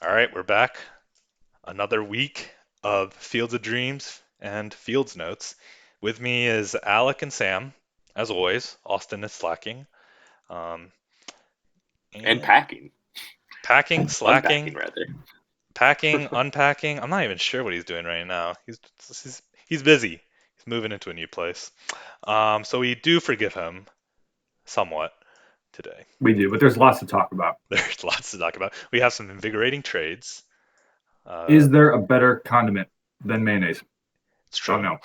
All right, we're back. Another week of Fields of Dreams and Fields Notes. With me is Alec and Sam, as always. Austin is slacking. Um, And and packing, packing, unpacking slacking, rather. packing, unpacking. I'm not even sure what he's doing right now. He's busy. He's moving into a new place. So we do forgive him somewhat today. We do, but there's lots to talk about. There's lots to talk about. We have some invigorating trades. Uh, Is there a better condiment than mayonnaise? it's Oh true. no.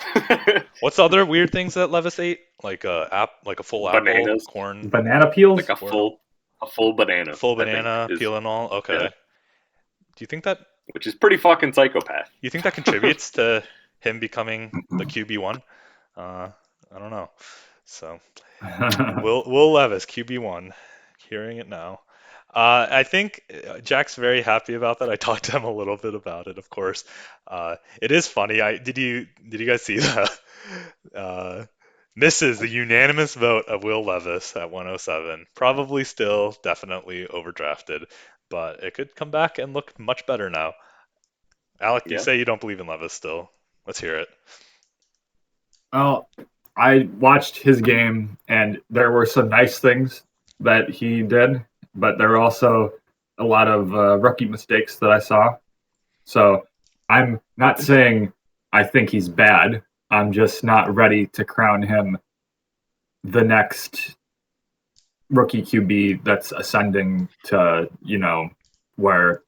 What's the other weird things that Levis ate? Like a full apple, Bananas, corn, Banana peels? like a kernel, full banana, full I think banana, is peel and all. yeah, Okay. Do you think that which is pretty fucking psychopath. you think that contributes to him becoming the QB1? Uh, I don't know. So Will Levis QB1. Hearing it now. I think Jack's very happy about that. I talked to him a little bit about it, of course. It is funny. Did you guys see the uh, misses the unanimous vote of Will Levis at 107? Probably still definitely overdrafted, but it could come back and look much better now. Alec, you Yeah, say you don't believe in Levis still. Let's hear it. Well, I watched his game, and there were some nice things that he did, but there were also a lot of rookie mistakes that I saw. So I'm not saying I think he's bad. I'm just not ready to crown him the next rookie QB that's ascending to, where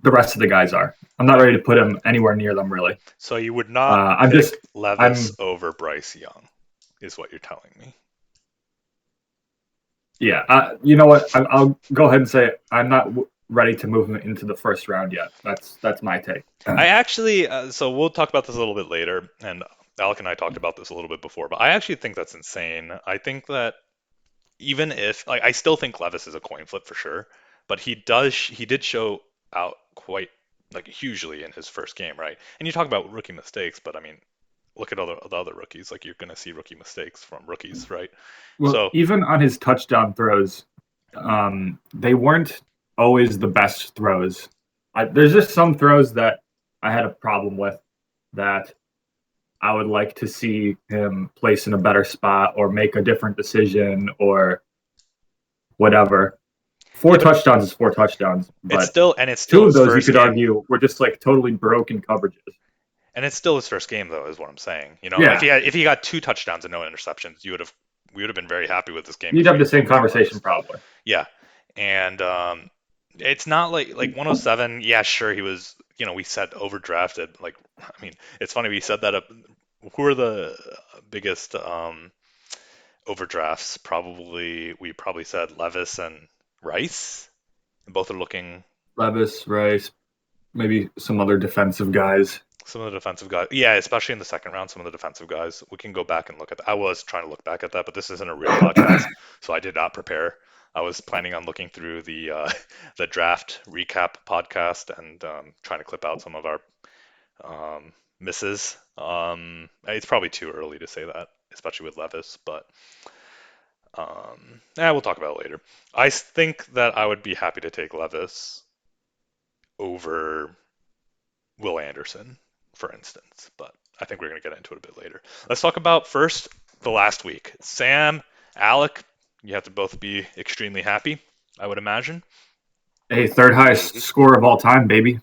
the rest of the guys are. I'm not ready to put him anywhere near them, really. So you would not I'm just, pick Levis I'm, over Bryce Young, is what you're telling me. yeah. You know what? I'll go ahead and say I'm not ready to move him into the first round yet. That's my take. I actually, so we'll talk about this a little bit later, and Alec and I talked about this a little bit before, but I actually think that's insane. I think that even if, like, I still think Levis is a coin flip for sure, but he did show out quite, like, hugely in his first game, right? And you talk about rookie mistakes, but I mean, look at the other rookies. Like, you're going to see rookie mistakes from rookies, right? Well, So, even on his touchdown throws, they weren't always the best throws. There's just some throws that I had a problem with that I would like to see him place in a better spot or make a different decision or whatever. Four yeah, but touchdowns is four touchdowns, but it's two still of his those you first could game. argue were just like totally broken coverages. And it's still his first game, though, is what I'm saying. You know, Yeah, if he got two touchdowns and no interceptions, we would have been very happy with this game you'd if have we the same focus on conversation Levis. probably. Yeah, and it's not like 107. Yeah, sure, he was. You know, we said overdrafted. Like, I mean, it's funny we said that up. Who are the biggest overdrafts? We probably said Levis and Rice. Both are looking Levis, Rice, maybe some other defensive guys. some of the defensive guys. Yeah, especially in the second round, some of the defensive guys. We can go back and look at that. I was trying to look back at that, but this isn't a real podcast, so I did not prepare. I was planning on looking through the the draft recap podcast and trying to clip out some of our misses. It's probably too early to say that, especially with Levis, but we'll talk about it later. I think that I would be happy to take Levis over Will Anderson, for instance, but I think we're going to get into it a bit later. Let's talk about first the last week. Sam, Alec, you have to both be extremely happy, I would imagine. Hey, third highest hmm score of all time, baby.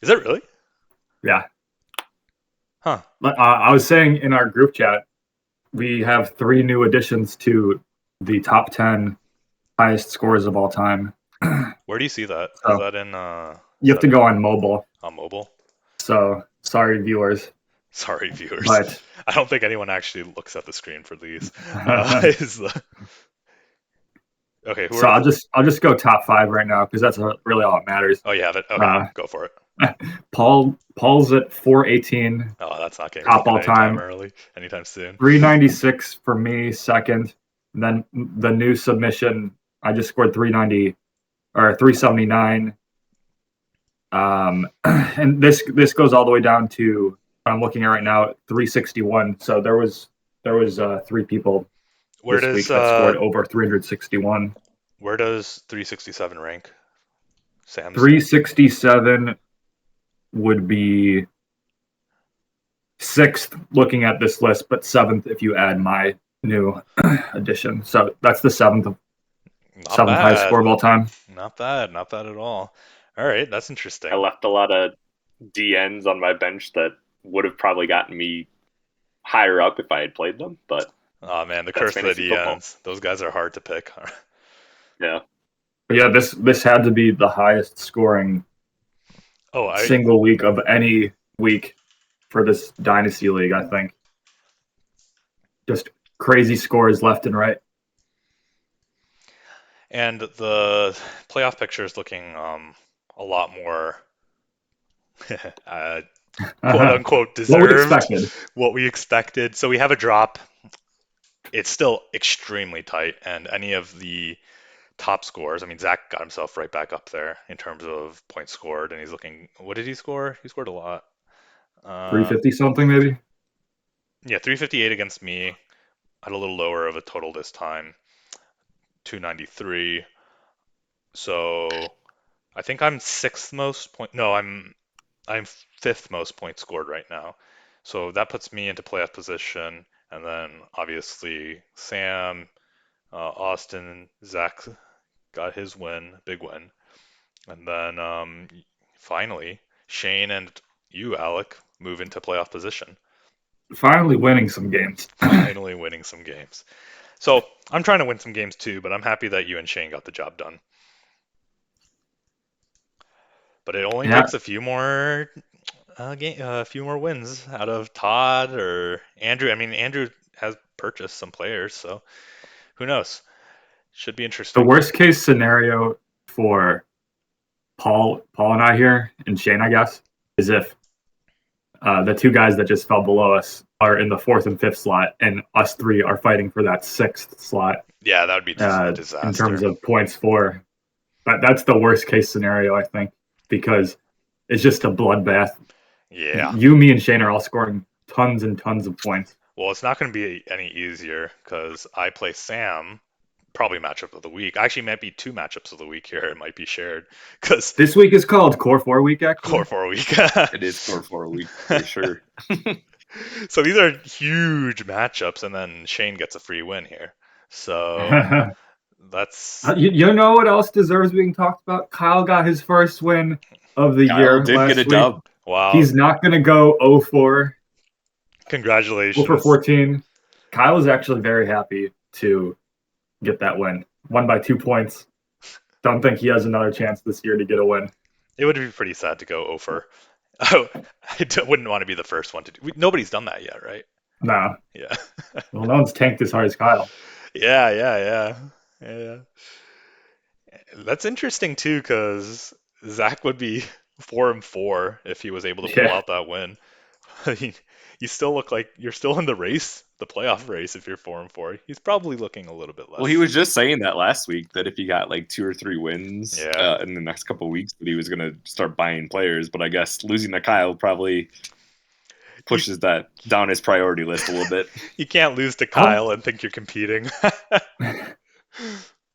Is that really? Yeah. Huh. I was saying in our group chat, we have three new additions to the top 10 highest scores of all time. Where do you see that? Is So that in you have to go on mobile. on mobile? So sorry, viewers. Sorry, viewers. But I don't think anyone actually looks at the screen for these. Is the okay? Who so are the? I'll just go top five right now because that's really all that matters. Oh, you have it. Okay, Uh, go for it. Paul's at 418, Oh, that's not getting top taken all anytime time. early, anytime soon. 396 for me, second. And then the new submission, I just scored 390 or 379. And this goes all the way down to I'm looking at right now 361. So there was three people Where this does week that scored over 361. where does 367 rank? Sam's 367 would be sixth looking at this list, but seventh if you add my new addition. So that's the not seventh highest bad. score of all time. Not bad. Not bad at all. All right, that's I interesting. left a lot of DNs on my bench that would have probably gotten me higher up if I had played them, but Oh man, the that's curse of the fantasy football. DNs. Those guys are hard to pick. Yeah. But yeah, this had to be the highest scoring Oh, single week of any week for this dynasty league. I think just crazy scores left and right. and the playoff picture is looking a lot more uh, quote unquote What we deserved, expected. what we expected. So we have a drop. It's still extremely tight, and any of the top scores. I mean, Zach got himself right back up there in terms of points scored, and he's looking. What did he score? He scored a lot. 350 something maybe. Yeah, 358 against me. Had a little lower of a total this time, 293. So I think I'm sixth most point. No, I'm fifth most points scored right now. So that puts me into playoff position, and then obviously Sam, Austin, Zach got his win, big win, and then finally Shane and you, Alec, move into playoff position. Finally winning some games. Finally winning some games. So I'm trying to win some games too, but I'm happy that you and Shane got the job done. But it only Yeah, takes a few more wins out of Todd or Andrew. I mean, Andrew has purchased some players, so who knows? Should be the interesting. worst case scenario for Paul and I here, and Shane, I guess, is if the two guys that just fell below us are in the fourth and fifth slot, and us three are fighting for that sixth slot Yeah, that would be just a in disaster. terms of points for. But that's the worst case scenario, I think, because it's just a bloodbath. Yeah. You, me, and Shane are all scoring tons and tons of points. Well, it's not going to be any easier because I play Sam, probably matchup of the week. Actually, might be two matchups of the week here. It might be shared because This week is called Core 4 week, actually. core 4 week. It is for a week for sure. So these are huge matchups, and then Shane gets a free win here. So that's You know what else deserves being talked about? Kyle got his first win of the Kyle year did last get a week. dub. wow. He's not going to go 0-4, 0 Congratulations. for 14. Kyle is actually very happy to get that win. Won by 2 points. Don't think he has another chance this year to get a win. It would be pretty sad to go over. Oh, wouldn't want to be the first one to do. Nobody's done that yet, right? Nah. Yeah. Well, no one's tanked as hard as Kyle. Yeah. That's interesting too, because Zach would be 4-4 if he was able to pull Yeah. out that win. I mean, you still look like you're still in the race, the playoff race, if you're 4-4. He's probably looking a little bit less. Well, he was just saying that last week that if he got like 2 or 3 wins Yeah. in the next couple of weeks, that he was going to start buying players. But I guess losing to Kyle probably pushes that down his priority list a little bit. You can't lose to Kyle and think you're competing.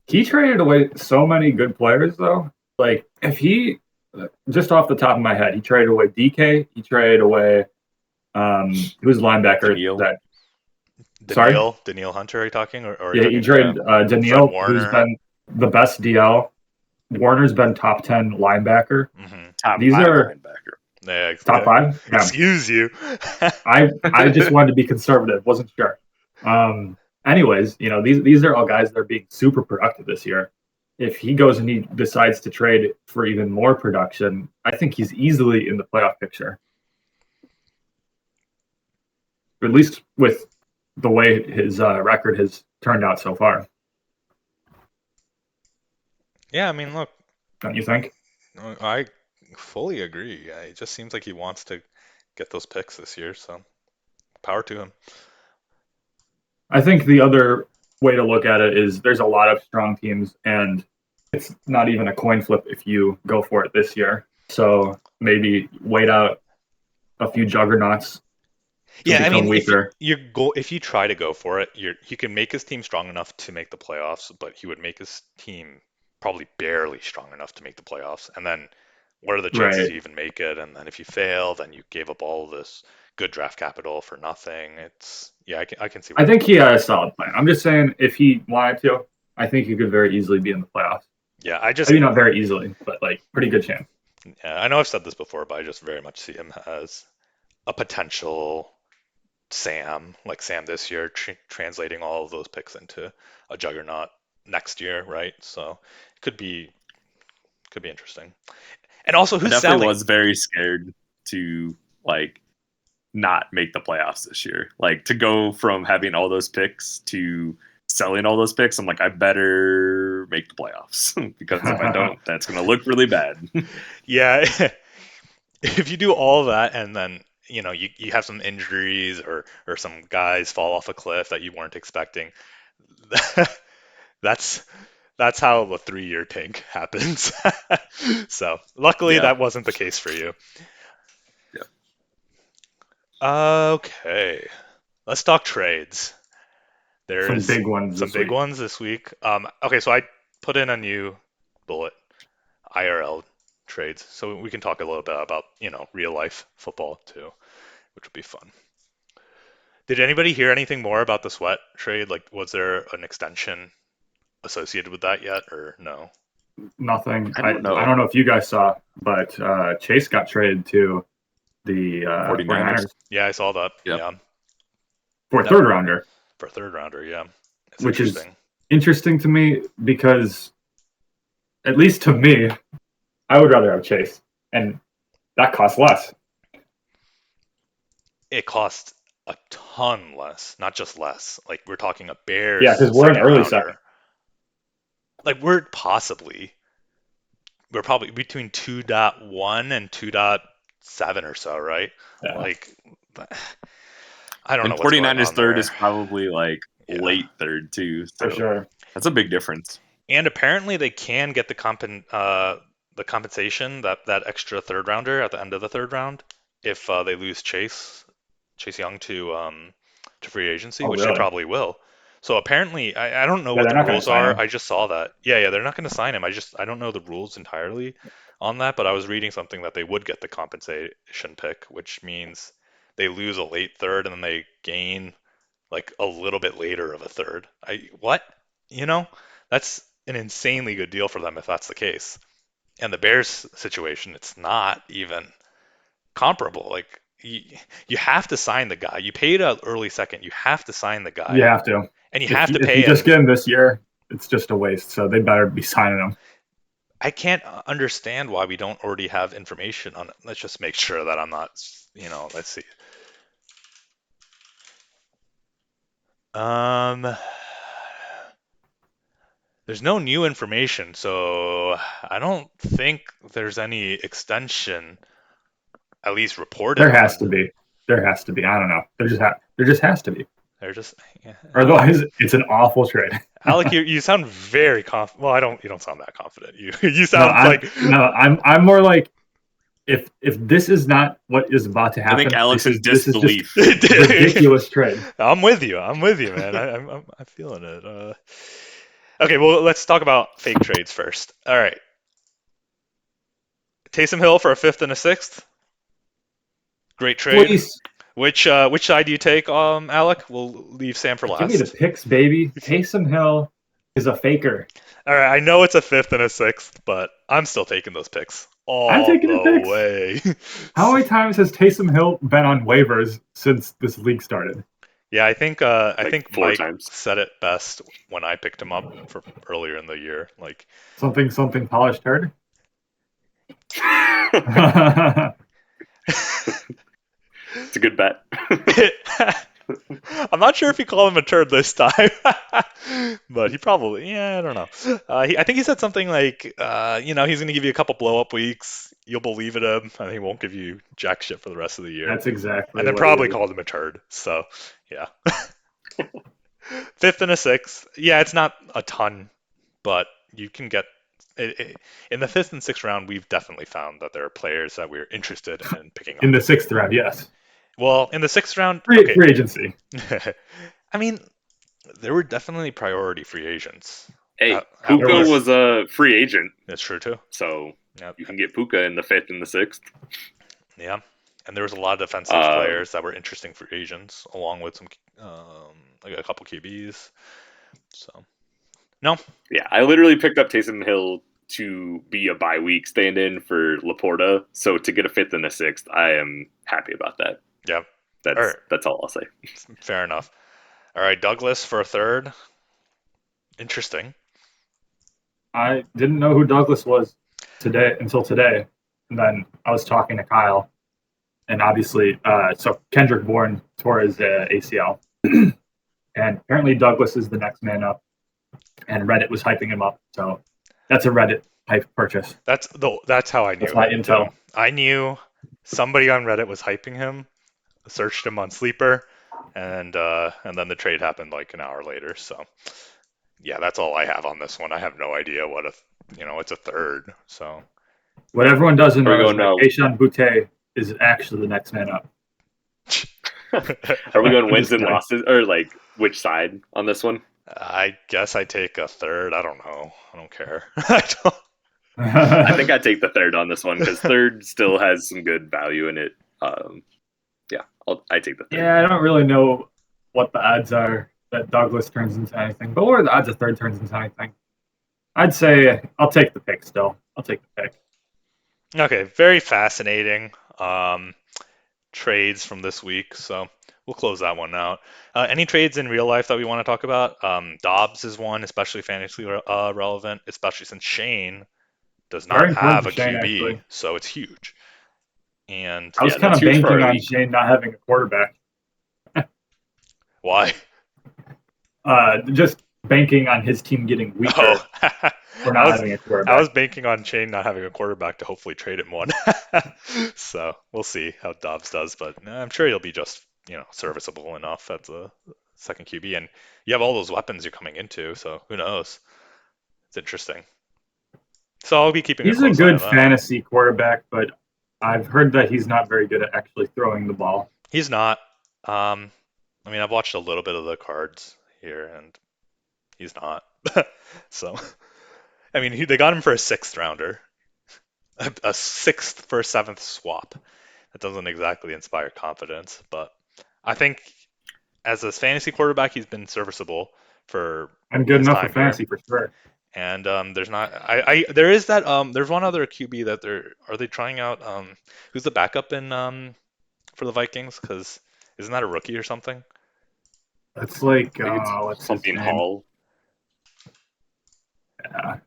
He traded away so many good players, though. Like, if he, just off the top of my head, he traded away DK, he traded away, who's linebacker Daniil. that Sorry? Daniil Hunter, are you talking? Or Yeah, he traded Daniil, Fred who's Warner. been the best DL. Warner's been top 10 linebacker. Mm-hmm. Top These 5 are linebacker. Yeah, top 5. Yeah. Excuse you. I just wanted to be conservative, wasn't sure. Anyways, these are all guys that are being super productive this year. If he goes and he decides to trade for even more production, I think he's easily in the playoff picture. At least with the way his record has turned out so far. Yeah, I mean, look, Don't you think? I fully agree. Yeah, it just seems like he wants to get those picks this year, so power to him. I think the other way to look at it is there's a lot of strong teams, and it's not even a coin flip if you go for it this year. So maybe wait out a few juggernauts. Yeah, I mean, weaker. if you try to go for it, he can make his team strong enough to make the playoffs, but he would make his team probably barely strong enough to make the playoffs. And then what are the chances Right. you even make it? And then if you fail, then you gave up all this good draft capital for nothing. It's yeah, I can see where I you're think coming he from. had a solid plan. I'm just saying, if he wanted to, I think he could very easily be in the playoffs. Yeah, I just Maybe not very easily, but like pretty good chance. yeah, I know I've said this before, but I just very much see him as a potential Sam, like Sam this year, translating all of those picks into a juggernaut next year, right? So it could be interesting. And also, I who's definitely selling? was very scared to like not make the playoffs this year. Like to go from having all those picks to selling all those picks, I'm like, I better make the playoffs because if I don't, that's going to look really bad. Yeah, if you do all that and then you have some injuries or some guys fall off a cliff that you weren't expecting, that's that's how the 3-year tank happens. So luckily Yeah. that wasn't the case for you. Yeah. Okay, let's talk trades. Some There's big ones some this big week. ones this week. Okay, so I put in a new bullet, IRL trades, so we can talk a little bit about real life football too, which would be fun. Did anybody hear anything more about the Sweat trade? Like, was there an extension associated with that yet, or no? Nothing. I don't I know. don't know if you guys saw, but Chase got traded to the 49ers. 49ers Yeah, I saw that. Yep. Yeah, for a that third rounder, for a third rounder. Yeah, it's which is interesting. interesting to me because, at least to me, I would rather have Chase, and that costs less. It cost a ton less, not just less. Like we're talking a Bears Yeah, because we're an second early second. rounder. Like we're probably between 2.1 and 2.7 or so, right? Yeah, Like I don't know And what's going 49ers on third there. is probably like Yeah. late third too. for So sure. that's a big difference. And apparently they can get the compensation that extra third rounder at the end of the third round if they lose Chase Young to free agency, Oh, which they really? probably will. So apparently I don't know Yeah, what they're the not going to rules sign are. him. I just saw that. Yeah, they're not going to sign him. I don't know the rules entirely on that, but I was reading something that they would get the compensation pick, which means they lose a late third and then they gain like a little bit later of a third. What? You know, that's an insanely good deal for them if that's the case. And the Bears situation, it's not even comparable. Like you have to sign the guy. You paid an early second. You have to sign the You guy, have to. and you If have you, to if pay you just him. get him this year, it's just a waste. So they better be signing him. I can't understand why we don't already have information on it. Let's just make sure that I'm not. Let's see. Um, There's no new information, so I don't think there's any extension, at least reported There has on. to be. There has to be. I don't know. There just has to be. They're just, yeah, Otherwise, it's an awful trade. Alec, you sound very confident. Well, I don't. You don't sound that confident. You No, sound like I'm more like, if this is not what is about to I think happen, Alex's this is just disbelief. ridiculous trade. I'm with you. I'm with you, man. I'm feeling it. Okay, well, let's talk about fake trades first. All right, Taysom Hill for a fifth and a sixth. Great trade. Please Which side do you take, Alec? We'll leave Sam for give me the last. picks, baby. Taysom Hill is a faker. All right, I know it's a fifth and a sixth, but I'm still taking those picks I'm all taking the the picks. way. How many times has Taysom Hill been on waivers since this league started? Yeah, I Like think 4 Mike times. said it best when I picked him up for earlier in the year. Like, Something polished turd. It's a good bet. I'm not sure if he called him a turd this time, but he probably, yeah, I don't know. I think he said something like, he's going to give you a couple blow up weeks. You'll believe in him, and he won't give you jack shit for the rest of the year. That's exactly And then what he probably is. called him a turd. So, yeah. Fifth and a sixth. Yeah, it's not a ton, but you can get in the fifth and sixth round. We've definitely found that there are players that we're interested in picking In up. the sixth round, yes. Well, in the sixth round, Free, okay. free agency. I mean, there were definitely priority free agents. Hey, Out There Puka there. was was a free agent, That's true too. so Yep. you can get Puka in the fifth and the sixth. Yeah. And there was a lot of defensive Uh, players that were interesting free agents, along with some like a couple QBs. So no, yeah, I literally picked up Taysom Hill to be a bye week stand in for Laporta. So to get a fifth and a sixth, I am happy about that. yeah. All right, That's all I'll say. fair enough. All right, Douglas for a third. Interesting. I didn't know who Douglas was today until today, and then I was talking to Kyle, and obviously, so Kendrick Bourne tore his ACL, and apparently Douglas is the next man up, and Reddit was hyping him up, so that's a Reddit hype purchase. That's how I That's knew my it too. intel. I knew somebody on Reddit was hyping him. Searched him on Sleeper, and then the trade happened like an hour later. So yeah, that's all I have on this one. I have no idea what it's a third. So What everyone doesn't Are we know is going that Keishon Butte is actually the next man up. Are we going I'm wins just and kidding. losses or like which side on this one? I guess I take a third. I don't know. I don't care. I I think I take the third on this one because third still has some good value in it. Yeah, I take the third. Yeah, I don't really know what the odds are that Douglas turns into anything, but what are the odds a third turns into anything? I'd say I'll take the pick still. I'll take the pick. don't. Okay, very fascinating trades from this week. So we'll close that one out. Any trades in real life that we want to talk about? Dobbs is one, especially fantasy relevant, especially since Shane does not Very important have for a Shane, QB, actually. so it's huge. And I was Yeah, kind that's of huge for banking our on league. Shane not having a quarterback. why? Just banking on his team getting Oh, weaker I for not was having a I quarterback. was banking on Shane not having a quarterback to hopefully trade him one. So we'll see how Dobbs does, but I'm sure he'll be just serviceable enough as a second QB. And you have all those weapons you're coming into, so who knows? It's interesting. So I'll be keeping a He's a close eye on good that. fantasy quarterback, but I've heard that he's not very good at actually throwing the ball. He's not. Um, I mean, I've watched a little bit of the cards here, and he's not. So, I mean, they got him for a sixth rounder, a sixth for a seventh swap. That doesn't exactly inspire confidence, but I think as a fantasy quarterback, he's been serviceable for I'm good his enough for time here. fantasy for sure. And there's not, there is that, there's one other QB that are they trying out? Who's the backup in for the Vikings? Because isn't that a rookie or something? That's like I think it's what's his something name? Hall. Yeah.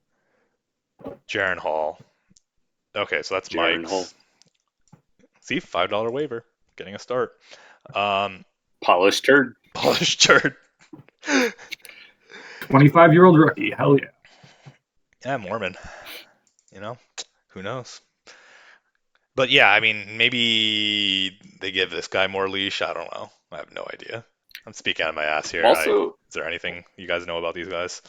Jaron Hall. Okay, so that's Jaron Hall. Mike's. See, $5 waiver, getting a start. Um, Polished turd. polished turd. 25-year-old rookie. Hell yeah. Yeah, Mormon. You know, who knows? But yeah, I mean, maybe they give this guy more leash. I don't know. I have no idea. I'm speaking out of my ass here. Also, Is there anything you guys know about these guys?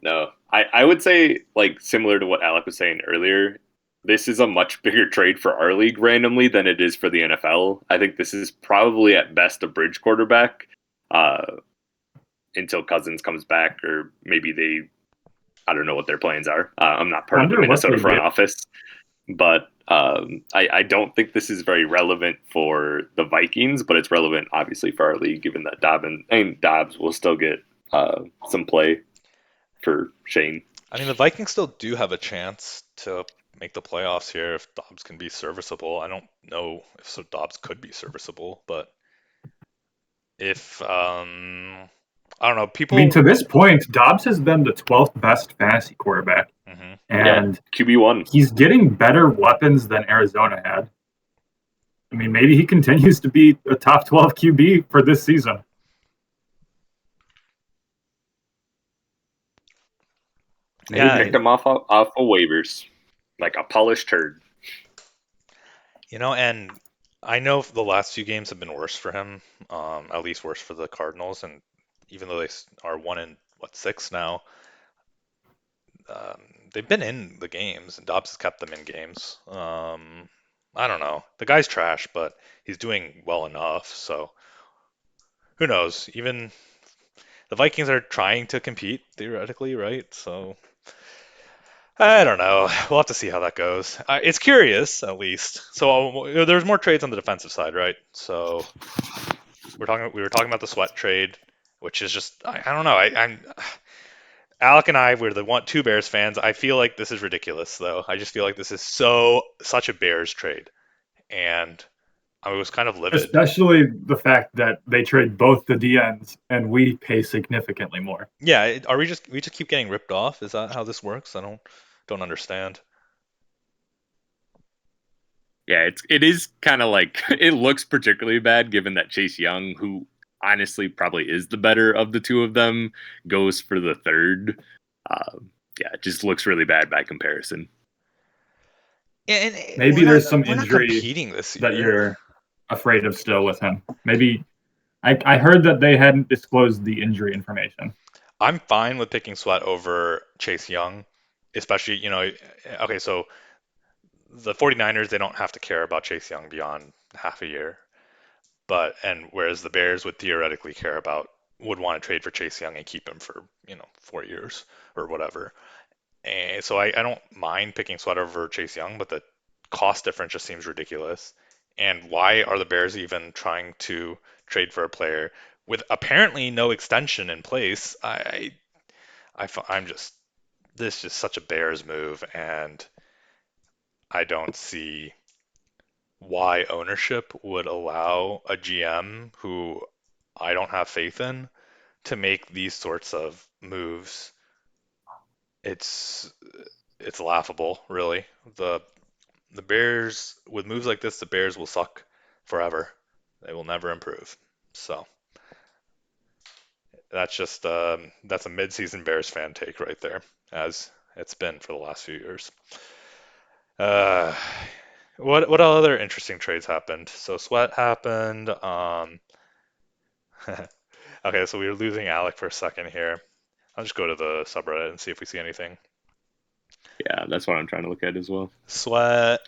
no. I would say, like, similar to what Alec was saying earlier, this is a much bigger trade for our league randomly than it is for the NFL. I think this is probably at best a bridge quarterback uh, until Cousins comes back, or maybe I don't know what their plans are. I'm not part of the Wonder what Minnesota they front did. office, but I don't think this is very relevant for the Vikings, but it's relevant obviously for our league, given that Dobbs will still get some play for Shane. I mean, the Vikings still do have a chance to make the playoffs here if Dobbs can be serviceable. I don't know if Dobbs could be serviceable, but if I don't know, I mean, people. to this point, Dobbs has been the 12th best fantasy quarterback, Mhm. Yeah, and QB1. he's getting better weapons than Arizona had. I mean, maybe he continues to be a top 12 QB for this season. Hey, Yeah, picked him off of waivers like a polished turd. and I know the last few games have been worse for him, at least worse for the Cardinals, and even though they are 1-6 now, um, they've been in the games, and Dobbs has kept them in games. I don't know. The guy's trash, but he's doing well enough. So who knows? Even the Vikings are trying to compete theoretically, right? So I don't know. We'll have to see how that goes. It's curious, at least. So there's more trades on the defensive side, right? So we were talking about the Sweat trade, which is just I don't know. I'm Alec and I were the two Bears fans. I feel like this is ridiculous, though. I just feel like this is such a Bears trade, and I was kind of livid. Especially the fact that they trade both the DNs and we pay significantly more. Yeah, are we just keep getting ripped off? Is that how this works? I don't understand. Yeah, it is kind of like it looks particularly bad given that Chase Young, who honestly probably is the better of the two of them, goes for the third. Yeah, it just looks really bad by comparison. Yeah, and Maybe there's some we're not injury competing this that year. you're afraid of still with him. Maybe I heard that they hadn't disclosed the injury information. I'm fine with picking Sweat over Chase Young, especially, okay, so the 49ers, they don't have to care about Chase Young beyond half a year. And whereas the Bears would theoretically would want to trade for Chase Young and keep him for, 4 years or whatever. And so I don't mind picking Sweat over Chase Young, but the cost difference just seems ridiculous. And why are the Bears even trying to trade for a player with apparently no extension in place? I'm just this is just such a Bears move, and I don't see why ownership would allow a GM who I don't have faith in to make these sorts of moves. It's it's laughable, really. The Bears with moves like this, the Bears will suck forever. They will never improve. So that's a midseason Bears fan take right there, as it's been for the last few years. Uh, what other interesting trades happened? So Sweat happened. Okay, so we were losing Alec for a second here. I'll just go to the subreddit and see if we see anything. Yeah, that's what I'm trying to look at as well. Sweat,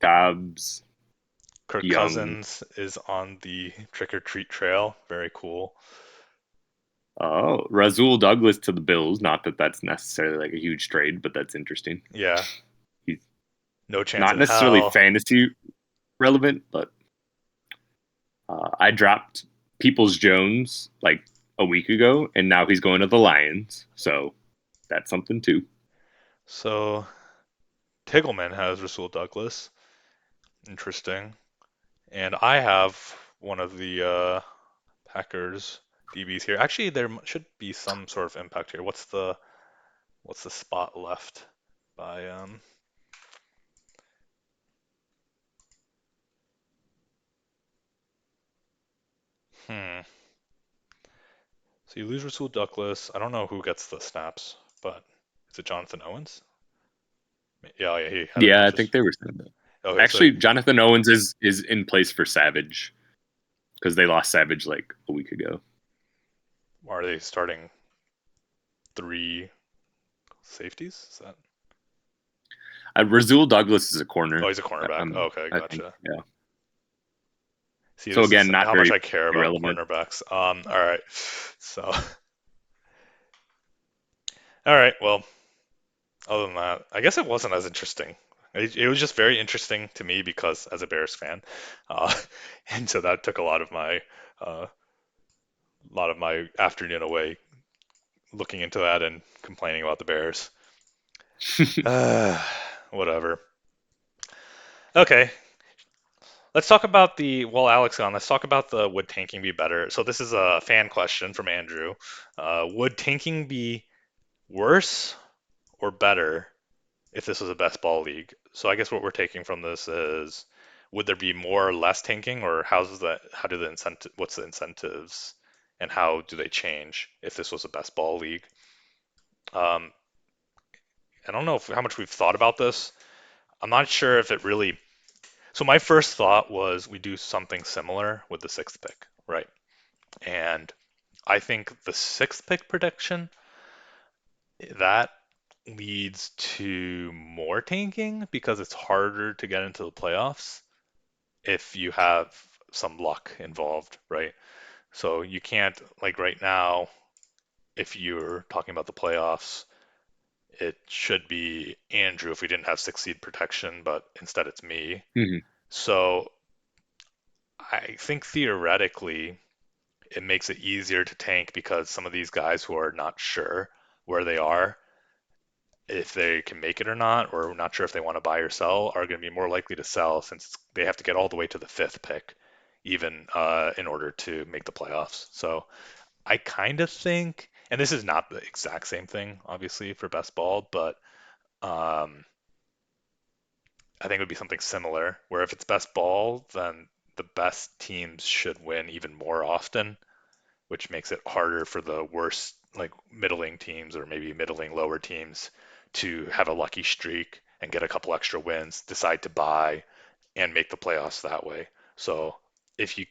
Dobbs, Kirk Young. Cousins is on the trick or treat trail. Very cool. Oh, Razul Douglas to the Bills. Not that that's necessarily like a huge trade, but that's interesting. Yeah, He's no chance not in necessarily hell. fantasy relevant, but I dropped Peoples Jones like a week ago, and now he's going to the Lions. So that's something too. So Tiggleman has Rasul Douglas. Interesting. And I have one of the Packers DBs here. Actually, there should be some sort of impact here. What's the spot left by hmm. So you lose Rasul Douglas. I don't know who gets the snaps, but is it Jonathan Owens? Yeah, yeah, he had a Yeah, I bunch of. think they were saying that. Okay, so Actually, Jonathan Owens is in place for Savage because they lost Savage like a week ago. are they starting three safeties? Is that? Razul Douglas is a Oh, corner. he's a cornerback. Okay, I think, gotcha. yeah. See, So this is again, not how much very I care about relevant. cornerbacks. All right. So, all right. Well, other than that, I guess it wasn't as interesting. It was just very interesting to me because as a Bears fan, uh, and so that took uh, lot of my afternoon away looking into that and complaining about the Bears. Uh, whatever. Okay, let's talk about Alex gone. Let's talk about the would tanking be better? So this is a fan question from Andrew. Would tanking be worse or better if this was a best ball league? So I guess what we're taking from this is, would there be more or less tanking, or how do the incentive, what's the incentives, and how do they change if this was a best ball league? Um, I don't know how much we've thought about this. I'm not sure if it really. So my first thought was we do something similar with the sixth pick, right? And I think the sixth pick prediction that leads to more tanking because it's harder to get into the playoffs if you have some luck involved, right? So you can't, like right now, if you're talking about the playoffs, it should be Andrew if we didn't have 6 seed protection, but instead it's me. Mhm. So I think theoretically it makes it easier to tank because some of these guys who are not sure where they are, if they can make it or not, or not sure if they want to buy or sell, are going to be more likely to sell since they have to get all the way to the 5th pick, even in order to make the playoffs. So I kind of think, and this is not the exact same thing, obviously, for best ball, but um, I think it would be something similar, where if it's best ball, then the best teams should win even more often, which makes it harder for the worst, like middling teams or maybe middling lower teams to have a lucky streak and get a couple extra wins, decide to buy, and make the playoffs that way. So if you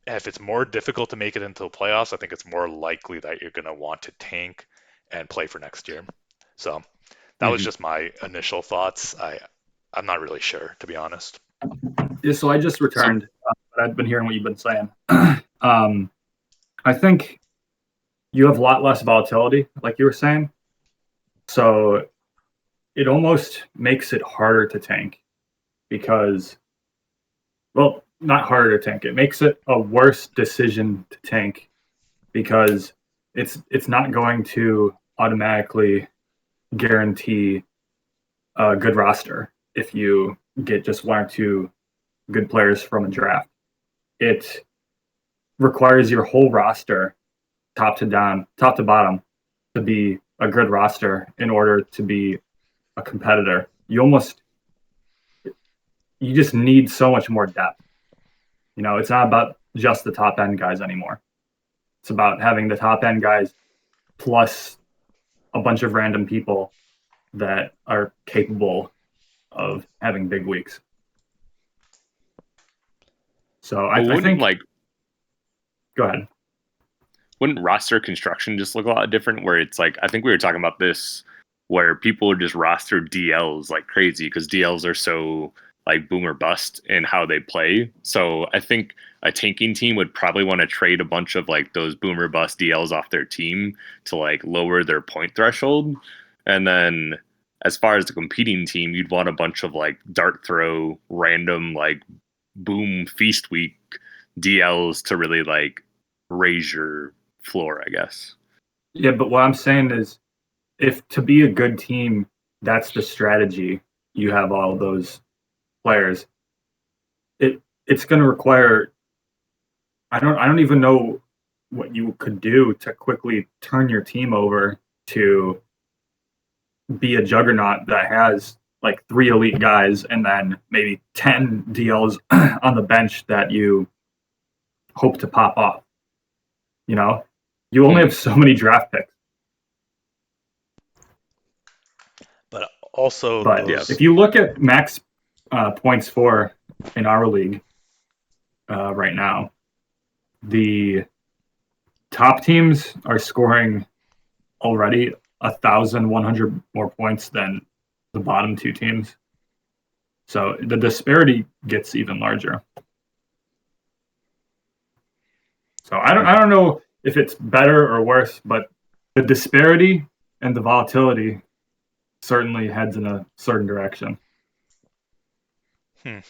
if it's more difficult to make it into the playoffs, I think it's more likely that you're going to want to tank and play for next year. So that was Mhm. just my initial thoughts. I'm not really sure, to be honest. Yeah, so I just So returned. I've been hearing what you've been saying. I think you have a lot less volatility, like you were saying. So it almost makes it harder to tank because, well, not harder to tank. It makes it a worse decision to tank because it's not going to automatically guarantee a good roster if you get just one or two good players from a draft. It requires your whole roster, top to down, top to bottom, to be a good roster in order to be a competitor. You just need so much more depth. It's not about just the top end guys anymore. It's about having the top end guys plus a bunch of random people that are capable of having big weeks. So but I think, go ahead. wouldn't roster construction just look a lot different? Where it's like, I think we were talking about this, where people would just roster DLs like crazy because DLs are so like boom or bust in how they play. So I think a tanking team would probably want to trade a bunch of like those boomer bust DLs off their team to like lower their point threshold. And then as far as the competing team, you'd want a bunch of like dart throw random like boom feast week DLs to really like raise your floor, I guess. Yeah, but what I'm saying is, if to be a good team, that's the strategy. You have all those players. It's going to require. I don't even know what you could do to quickly turn your team over to be a juggernaut that has like 3 elite guys and then maybe 10 DLs on the bench that you hope to pop off. You know, you only Mhm. have so many draft picks. But also But Yeah. those, if you look at max points for in our league right now, the top teams are scoring already 1,100 more points than the bottom two teams. So the disparity gets even larger. So I don't I Mhm. don't know if it's better or worse, but the disparity and the volatility certainly heads in a certain direction. hmm,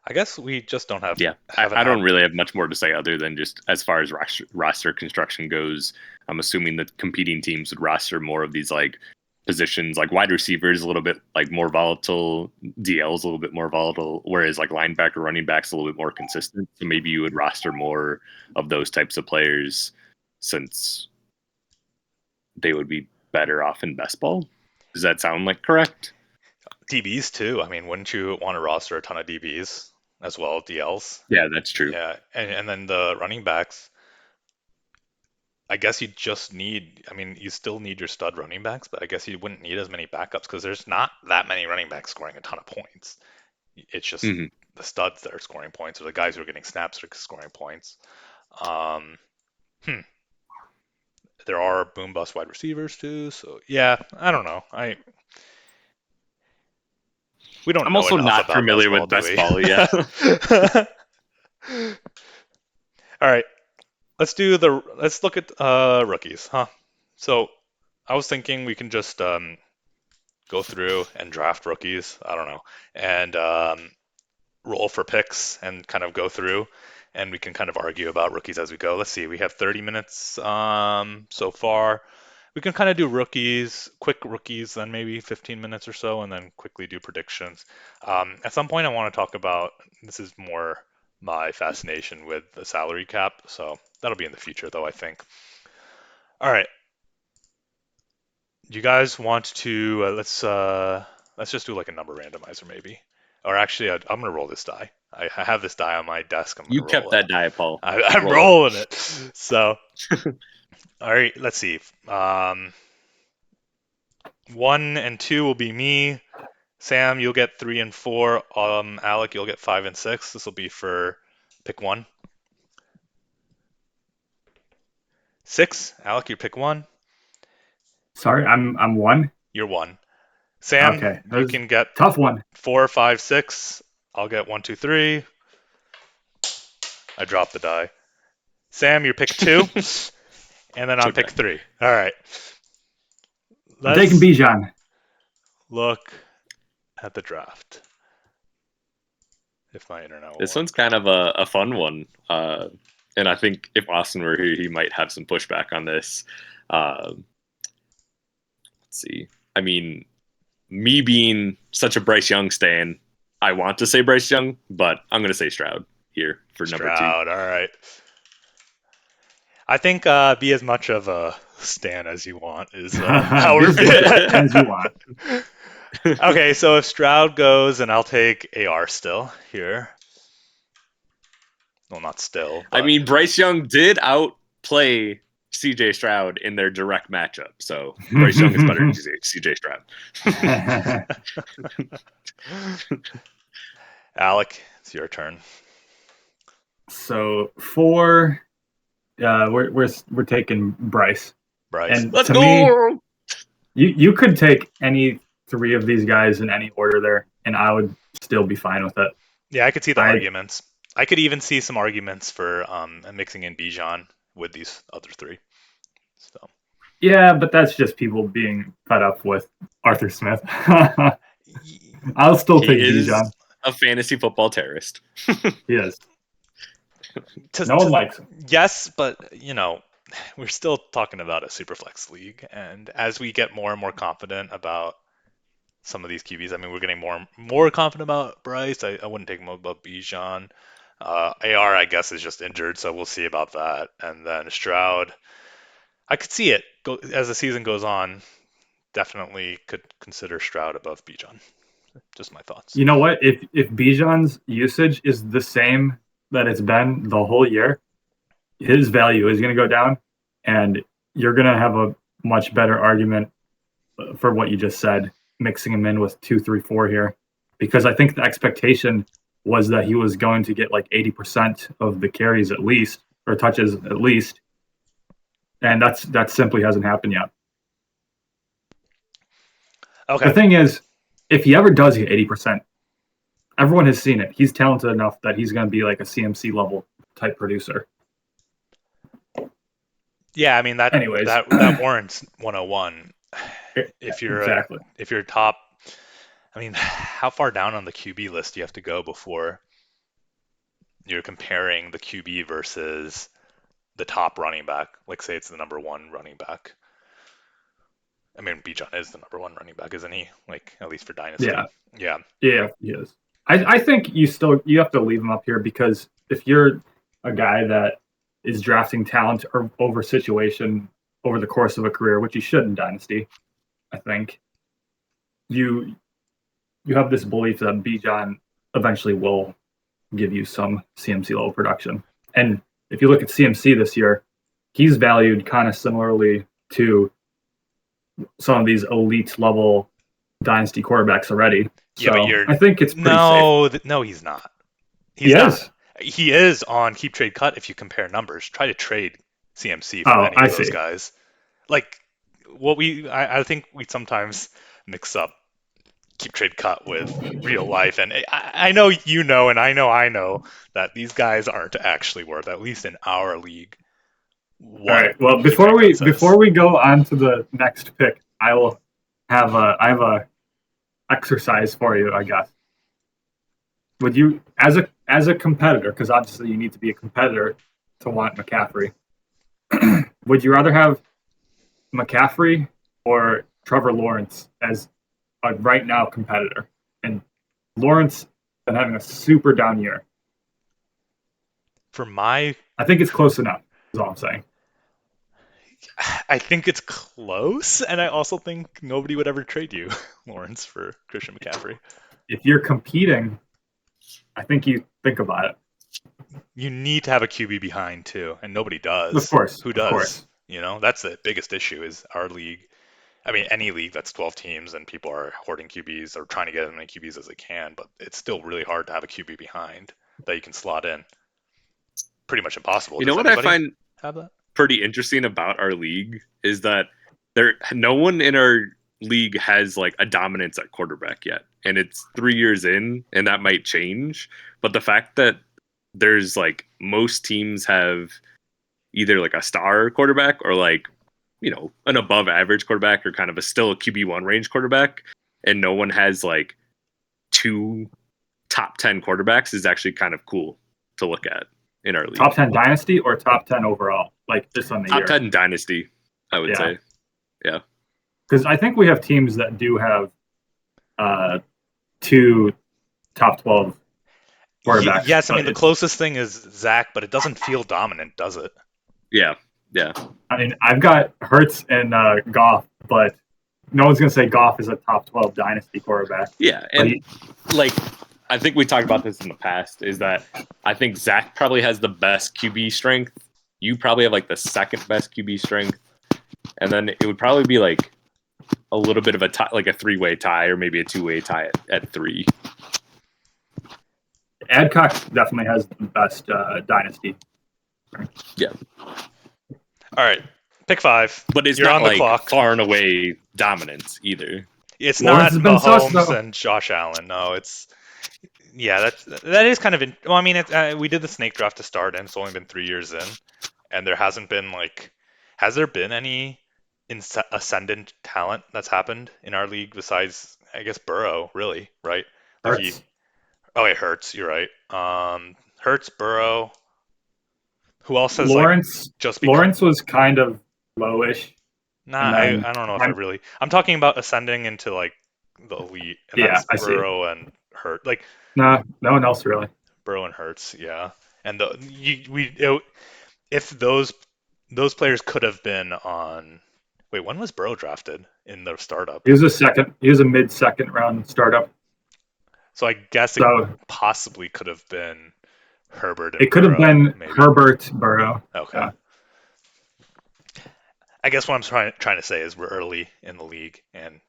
I guess we just don't have Yeah, haven't I don't had. really have much more to say other than just as far as roster construction goes. I'm assuming that competing teams would roster more of these like positions, like wide receivers, a little bit like more volatile, DLs a little bit more volatile, whereas like linebacker, running backs a little bit more consistent. So maybe you would roster more of those types of players since they would be better off in best ball. Does that sound like correct? DBs too. I mean, wouldn't you want to roster a ton of DBs as well, DLs? Yeah, that's true. Yeah, and then the running backs. I guess you just need. I mean, you still need your stud running backs, but I guess you wouldn't need as many backups because there's not that many running backs scoring a ton of points. It's just Hmm. the studs that are scoring points or the guys who are getting snaps are scoring points. Um, hmm. There are boom bust wide receivers too, so yeah, I don't know. We don't I'm know also enough not about best familiar ball, with do best we? ball. Yeah. All right, let's look at rookies, huh? So I was thinking we can just go through and draft rookies. I don't know, and roll for picks and kind of go through, and we can kind of argue about rookies as we go. Let's see, we have 30 minutes so far. We can kind of do rookies, quick rookies, then maybe 15 minutes or so, and then quickly do predictions. At some point, I want to talk about this is more my fascination with the salary cap, so that'll be in the future, though, I think. All right, you guys want to let's just do like a number randomizer maybe, or actually, I'm gonna roll this die. I have this die on my desk. I'm You gonna kept roll it. that die, Paul. I'm Roll it. rolling it. So, all right, let's see. 1 and 2 will be me. Sam, you'll get 3 and 4. Alec, you'll get 5 and 6. This will be for pick 1. 6. Alec, you pick 1. Sorry, I'm 1. You're 1. Sam, Okay, that you was can get tough one. 4, 5, 6. I'll get 1, 2, 3. I dropped the die. Sam, you're pick 2, and then I'm Okay. pick 3. All right. I'm taking Let's Bijan. look at the draft. If my internet will This work. one's kind of a fun one. And I think if Austin were here, he might have some pushback on this. Let's see. I mean, me being such a Bryce Young stan, I want to say Bryce Young, but I'm going to say Stroud here for number 2. Stroud, all right. I think be as much of a stan as you want is how we're Be as much as you want. Okay, so if Stroud goes, and I'll take AR still here. Well, not still. I But mean, Bryce Young did outplay CJ Stroud in their direct matchup. So Bryce Young is better than CJ Stroud. Alec, it's your turn. So 4, we're taking Bryce. Bryce. And Let's to go! me, you could take any 3 of these guys in any order there, and I would still be fine with it. Yeah, I could see the arguments. I could even see some arguments for mixing in Bijan with these other 3. So Yeah, but that's just people being fed up with Arthur Smith. I'll still take He is Bijan. a fantasy football terrorist. He is. No one likes him. Yes, but we're still talking about a Superflex league, and as we get more and more confident about some of these QBs, I mean, we're getting more confident about Bryce. I wouldn't take him above Bijan. AR, I guess, is just injured, so we'll see about that. And then Stroud, I could see it as the season goes on. Definitely could consider Stroud above Bijan. Just my thoughts. You know what? If Bijan's usage is the same that it's been the whole year, his value is going to go down, and you're going to have a much better argument for what you just said, mixing him in with 2, 3, 4 here, because I think the expectation was that he was going to get like 80% of the carries at least, or touches at least, and that simply hasn't happened yet. Okay. The thing is, if he ever does get 80%, everyone has seen it. He's talented enough that he's going to be like a CMC level type producer. Yeah, I mean that warrants 101. If you're top, I mean, how far down on the QB list do you have to go before you're comparing the QB versus the top running back? Like, say it's the number 1 running back. I mean, Bijan is the number 1 running back, isn't he? Like, at least for Dynasty. Yeah, he is. I think you have to leave him up here, because if you're a guy that is drafting talent or over situation over the course of a career, which you should in Dynasty, I think you have this belief that Bijan eventually will give you some CMC level production. And if you look at CMC this year, he's valued kind of similarly to some of these elite level Dynasty quarterbacks already. Yeah, so but I think it's pretty safe. No, he's not. He is. He is on keep trade cut if you compare numbers. Try to trade CMC for any of those guys. Like I think we sometimes mix up keep trade cut with real life. And I know you know, and I know that these guys aren't actually worth, at least in our league, All what right. Well, keep trade cut before says. we go on to the next pick, I have a exercise for you, I guess. Would you, as a competitor, because obviously you need to be a competitor to want McCaffrey, would you rather have McCaffrey or Trevor Lawrence as a right now competitor? And Lawrence been having a super down year. For my, I think it's close enough. Is all I'm saying. I think it's close, and I also think nobody would ever trade you, Lawrence, for Christian McCaffrey. If you're competing, I think you think about it. You need to have a QB behind too, and nobody Of does. course, Who of does? course. You know, that's the biggest issue is our league. I mean, any league that's 12 teams and people are hoarding QBs or trying to get as many QBs as they can, but it's still really hard to have a QB behind that you can slot in. Pretty much impossible. You know Does what I anybody find have that? pretty interesting about our league is that no one in our league has like a dominance at quarterback yet, and it's 3 years in, and that might change. But the fact that there's like most teams have either like a star quarterback or like an above average quarterback or kind of a still a QB1 range quarterback, and no one has like two top 10 quarterbacks is actually kind of cool to look at in our league. Top 10 dynasty or top 10 overall? Like just on the Top year. 10 dynasty, I would Yeah. say. Yeah. Because I think we have teams that do have two top 12 quarterbacks. Yes, I mean but the closest thing is Zach, but it doesn't feel dominant, does it? Yeah. Yeah. I mean, I've got Hurts and Goff, but no one's going to say Goff is a top 12 dynasty quarterback. Yeah. But And like, I think we talked about this in the past is that I think Zach probably has the best QB strength. You probably have like the second best QB strength. And then it would probably be like a little bit of a tie, like a 3-way tie or maybe a 2-way tie at 3. Adcock definitely has the best dynasty. Yeah. All right, pick 5. But it's You're not on the like clock. far and away dominance either. It's Lawrence has not been sus, Mahomes though. and Josh Allen. No, it's that is kind of. Well, I mean, we did the snake draft to start, and it's only been 3 years in, and there hasn't been like, has there been any ascendant talent that's happened in our league besides, I guess, Burrow, really, right? Like Hurts. it hurts. You're right. Hurts, Burrow. Who else has like Lawrence just become? Lawrence was kind of lowish. Nah, And then I don't know if it really. I'm talking about ascending into like the elite, and yeah, that's I see. Burrow and Hurt, like No one else really. Burrow and Hurts, yeah. And if those players could have been on. Wait, when was Burrow drafted in the startup? He was a mid-second round startup. So I guess it So possibly could have been Herbert and it could have Burrow, been maybe. Herbert, Burrow. Okay. Yeah. I guess what I'm trying to say is we're early in the league, and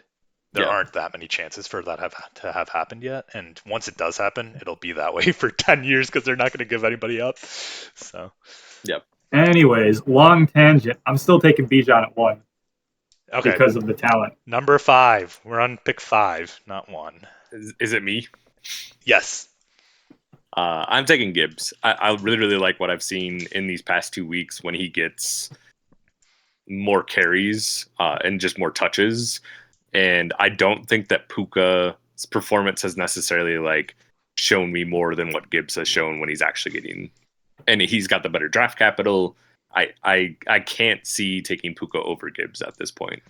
there aren't that many chances for that to have happened yet. And once it does happen, it'll be that way for 10 years because they're not going to give anybody up. So. Yep. Anyways, long tangent. I'm still taking Bijan at 1. Okay. Because of the talent. Number 5. We're on pick 5, not 1. Is it me? Yes. I'm taking Gibbs. I really, really like what I've seen in these past 2 weeks when he gets more carries and just more touches. And I don't think that Puka's performance has necessarily like shown me more than what Gibbs has shown when he's actually getting. And he's got the better draft capital. I can't see taking Puka over Gibbs at this point.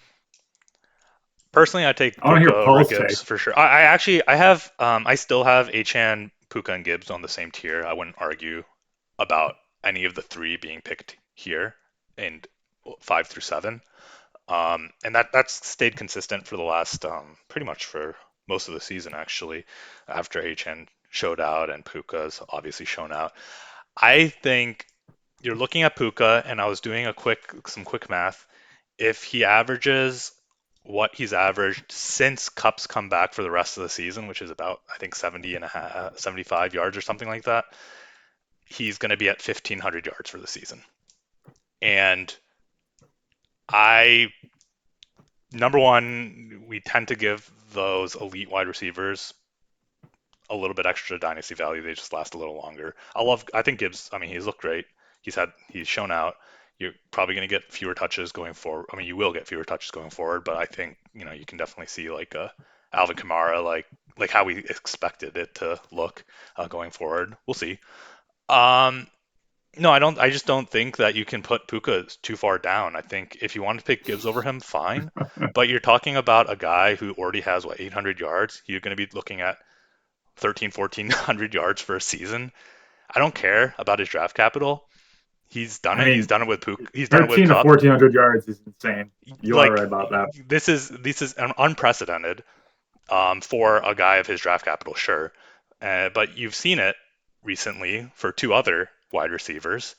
Personally, I take Puka over Gibbs for sure. I still have Achane, Puka, and Gibbs on the same tier. I wouldn't argue about any of the 3 being picked here in 5 through 7. And that's stayed consistent for the last pretty much for most of the season actually. After Achane showed out and Puka's obviously shown out, I think you're looking at Puka, and I was doing some quick math. If he averages what he's averaged since Cup's come back for the rest of the season, which is about, I think, 75 yards or something like that, he's going to be at 1,500 yards for the season. And number one, we tend to give those elite wide receivers a little bit extra dynasty value. They just last a little longer. I think Gibbs. I mean, he's looked great. He's shown out. You're probably going to get fewer touches going forward. I mean, you will get fewer touches going forward, but I think you can definitely see like a Alvin Kamara, like how we expected it to look going forward. We'll see. No, I don't. I just don't think that you can put Puka too far down. I think if you want to pick Gibbs over him, fine. But you're talking about a guy who already has 800 yards. You're going to be looking at 1,400 yards for a season. I don't care about his draft capital. He's done I it. mean, He's done it with Puka. He's done it with 13 to Cup. 1,400 yards is insane. You are Like right about that. this is unprecedented for a guy of his draft capital, sure. But you've seen it recently for two other wide receivers,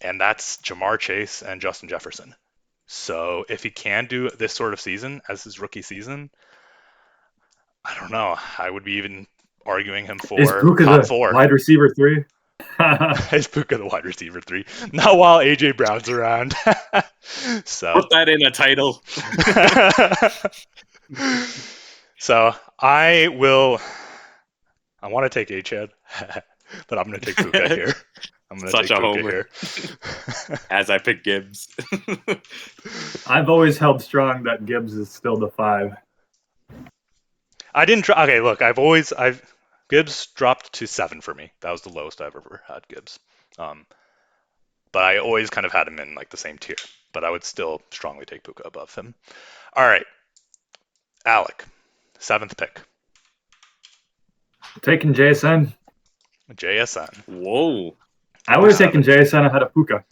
and that's Jamar Chase and Justin Jefferson. So if he can do this sort of season as his rookie season, I don't know. I would be even arguing him Is for Puka top the four. wide receiver 3? Is Puka the wide receiver 3? Not while AJ Brown's around. So Put that in a title. So I want to take H-Head, but I'm going to take Puka here. I'm going to Such take a Puka homer. here. As I pick Gibbs. I've always held strong that Gibbs is still the 5. I didn't try. Okay, look, Gibbs dropped to 7 for me. That was the lowest I've ever had Gibbs. But I always kind of had him in like the same tier. But I would still strongly take Puka above him. All right, Alec, 7th pick. Taking JSN. JSN. Whoa. I would have taken JSN ahead of Puka.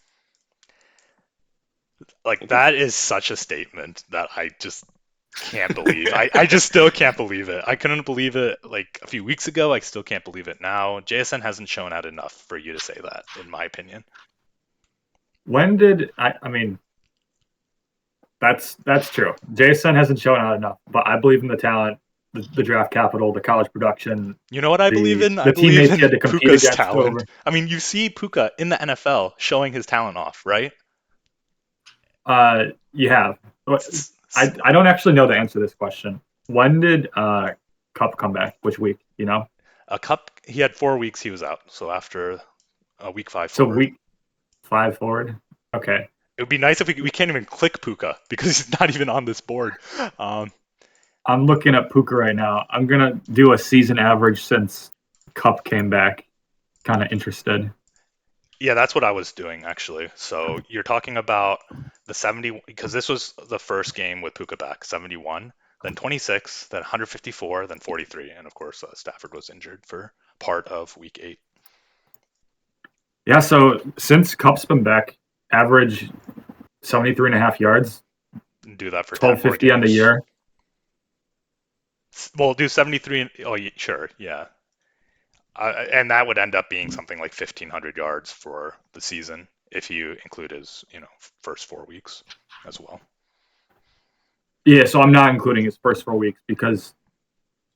Like that is such a statement that I just can't believe. I just still can't believe it. I couldn't believe it like a few weeks ago. I still can't believe it now. JSN hasn't shown out enough for you to say that, in my opinion. When did I mean that's true. JSN hasn't shown out enough, but I believe in the talent, the draft capital, the college production. You know what I believe in? I The believe teammates in he had to compete Puka's against talent. over. I mean, you see Puka in the NFL showing his talent off, right? You have. I don't actually know the answer to this question. When did Cup come back? Which week? You know? Cup, he had 4 weeks he was out. So after week 5 So forward. week 5 forward. Okay. It would be nice if we can't even click Puka because he's not even on this board. I'm looking at Puka right now. I'm gonna do a season average since Cup came back. Kind of interested. Yeah, that's what I was doing actually. So you're talking about the 70 because this was the first game with Puka back, 71, then 26, then 154, then 43, and of course Stafford was injured for part of week 8. Yeah, so since Cup's been back, average 73.5 yards, Do that for 10 more 1250 on the games. year. Well, do 73. Oh, sure, yeah. And that would end up being something like 1,500 yards for the season if you include his, first 4 weeks as well. Yeah, so I'm not including his first 4 weeks because,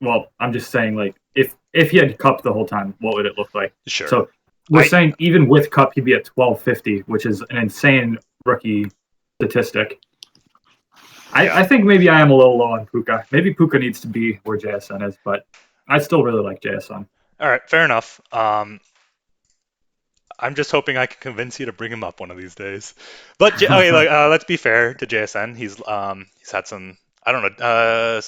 well, I'm just saying like if he had Cup the whole time, what would it look like? Sure. So we're saying even with Cup, he'd be at 1250, which is an insane rookie statistic. I think maybe I am a little low on Puka. Maybe Puka needs to be where JSN is, but I still really like JSN. All right, fair enough. I'm just hoping I can convince you to bring him up one of these days. But okay, let's be fair to JSN. He's had some. I don't know.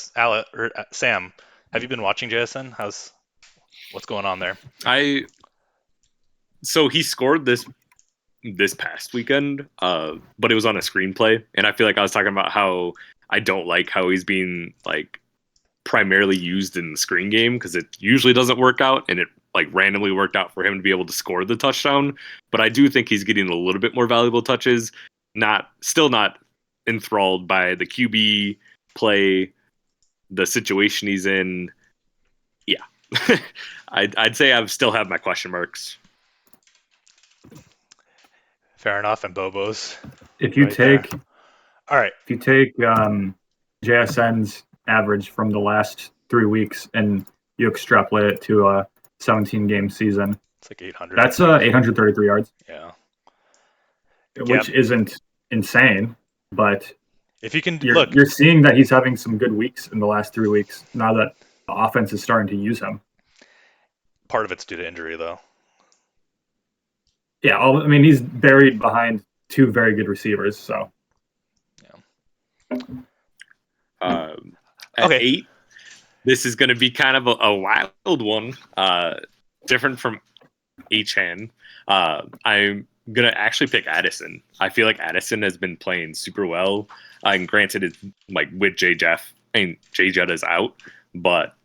Sam, have you been watching JSN? What's going on there? So he scored this past weekend, but it was on a screenplay, and I feel like I was talking about how I don't like how he's being like primarily used in the screen game because it usually doesn't work out, and it like randomly worked out for him to be able to score the touchdown. But I do think he's getting a little bit more valuable touches. Still not enthralled by the QB play, the situation he's in. Yeah, I'd say I still have my question marks. Fair enough, and Bobo's. If you right take, there. All right, if you take JSN's average from the last 3 weeks and you extrapolate it to a 17-game season, it's like 800. that's 833 yards. Yeah. Which isn't insane, but If you can look, you're seeing that he's having some good weeks in the last 3 weeks now that the offense is starting to use him. part of it's due to injury though. Yeah, I mean he's buried behind two very good receivers. So At Okay. 8, this is going to be kind of a wild one, different from Achan. I'm going to actually pick Addison. I feel like Addison has been playing super well. And granted, it's like with J Jeff and J Jetta is out, but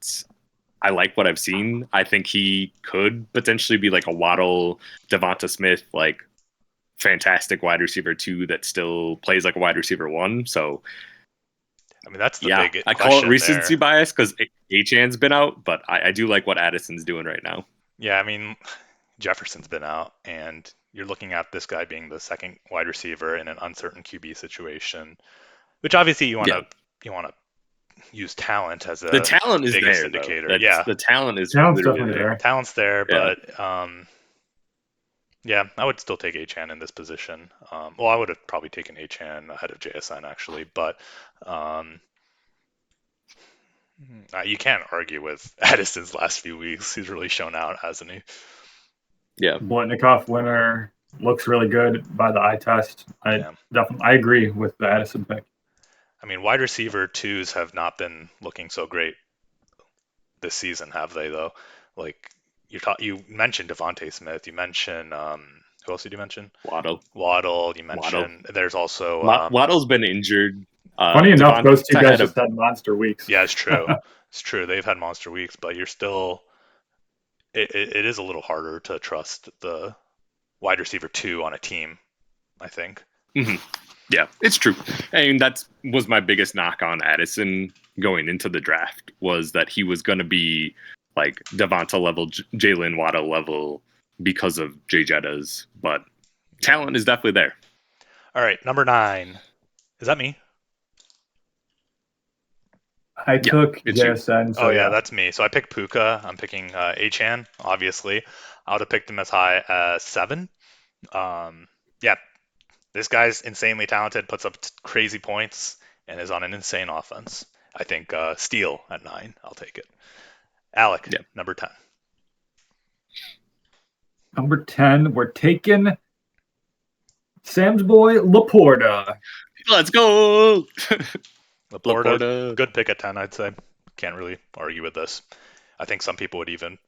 I like what I've seen. I think he could potentially be like a Waddle, Devonta Smith, like fantastic wide receiver 2 that still plays like a wide receiver 1. So I mean, that's the yeah, big I call it question recency there. bias because Achan's been out, but I do like what Addison's doing right now. Yeah, I mean, Jefferson's been out, and you're looking at this guy being the second wide receiver in an uncertain QB situation, which obviously Yeah, you want to use talent as the a talent is biggest there though. indicator. That's Yeah, the talent is talent's literally definitely there. there. talent's there, Yeah, but yeah, I would still take Achan in this position. Well, I would have probably taken Achan ahead of JSN actually, but um, you can't argue with Addison's last few weeks. He's really shown out, hasn't he? yeah. Blitnikoff winner looks really good by the eye test. Yeah. I agree with the Addison pick. I mean, wide receiver twos have not been looking so great this season, have they? Though, like you mentioned Devonte Smith, you mentioned who else did you mention? Waddle. Waddle. You Waddle. mentioned there's also Waddle's been injured. Funny enough, those two Devonta guys had just a had monster weeks. yeah, it's true. It's true. They've had monster weeks, but you're still it is a little harder to trust the wide receiver two on a team, I think. Mhm. Yeah, it's true. And that was my biggest knock on Addison going into the draft was that he was going to be like Devonta level, Jalen Waddle level because of J Jetta's, but talent is definitely there. All right, number 9. Is that me? I took it's you. JSN, so Oh yeah, yeah. that's me. So I picked Puka. I'm picking Achan, obviously. I would have picked him as high as 7. Yeah, this guy's insanely talented, puts up crazy points, and is on an insane offense. I think Steele at 9. I'll take it. Alec, Yeah. number 10. Number 10, we're taking Sam's boy Laporta. Let's go. Laporta, good pick at 10, I'd say. Can't really argue with this. I think some people would even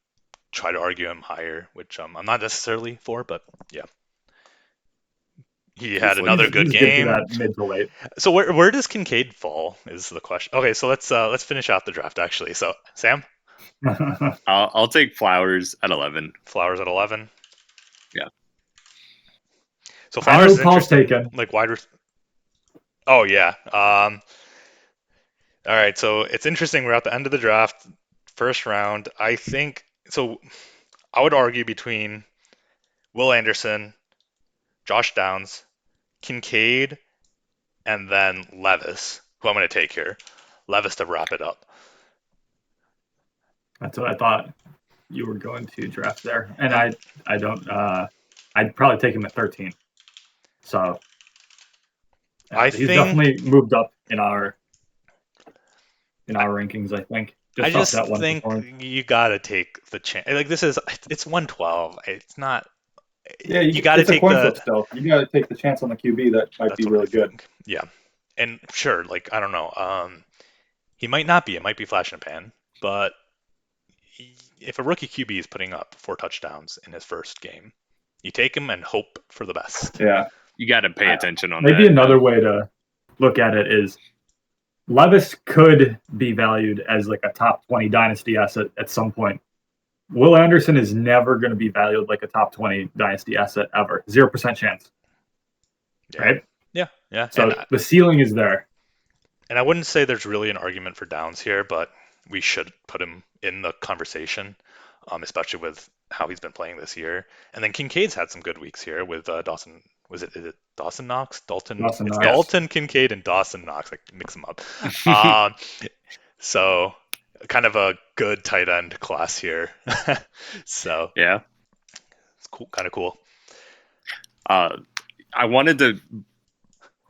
try to argue him higher, which I'm not necessarily for, but yeah. He had another good He's good for game. that mid to late. So where does Kincaid fall is the question. Okay, so let's finish out the draft actually. So Sam, I'll take Flowers at 11. Flowers at 11. Yeah. So I Flowers know is who Paul's interesting. taken. Like Oh yeah. All right. So it's interesting. We're at the end of the draft, first round. I think so. I would argue between Will Anderson, Josh Downs, Kincaid, and then Levis, who I'm going to take here. Levis to wrap it up. That's what I thought you were going to draft there, and I don't. I'd probably take him at 13. So he's definitely moved up in our rankings. I think I just off just that one think performance. you got to take the chance. Like it's 112. It's not. Yeah, You got to it's a take coin the. flip still. You got to take the chance on the QB that might That's be what I really good. think. Yeah, and sure, like I don't know. He might not be. It might be flash in the pan. But if a rookie QB is putting up 4 touchdowns in his first game, you take him and hope for the best. Yeah, You got to pay attention on maybe that. another way to look at it is Levis could be valued as like a top 20 dynasty asset at some point. Will Anderson is never going to be valued like a top 20 dynasty asset ever. 0% chance. Yeah. Right? Yeah. So the ceiling is there. And I wouldn't say there's really an argument for Downs here, but we should put him in the conversation, especially with how he's been playing this year. And then Kincaid's had some good weeks here with Dawson. Is it Dawson Knox? It's Knox. Dalton Kincaid and Dawson Knox. I mix them up. Um, so kind of a good tight end class here. So Yeah. it's cool, kind of cool. I wanted to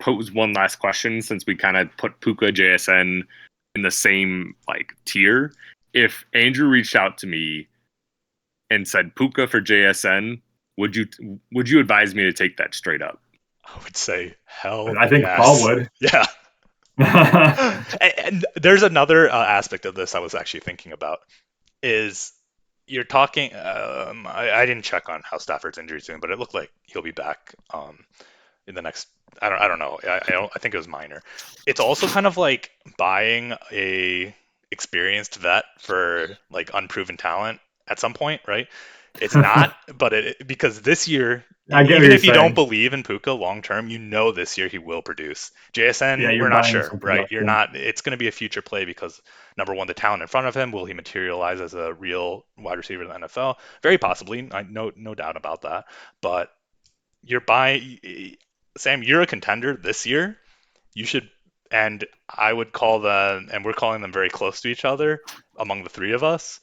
pose one last question since we kind of put Puka JSN in the same like tier. If Andrew reached out to me and said Puka for JSN, would you advise me to take that straight up? I would say hell I think Paul yes. would. Yeah. And there's another aspect of this I was actually thinking about is you're talking. I didn't check on how Stafford's injury is doing, but it looked like he'll be back in the next. I don't know. I think it was minor. It's also kind of like buying a experienced vet for like unproven talent at some point, right? It's not, but because this year, I get what even you're if you don't saying. believe in Puka long term, you know this year he will produce. Yeah, JSN, you're we're not buying sure, some right? You're production. not. It's going to be a future play because number one, the talent in front of him, will he materialize as a real wide receiver in the NFL? Very possibly, no doubt about that. But you're buying, Sam. You're a contender this year. You should, and I would call them, and we're calling them very close to each other among the three of us.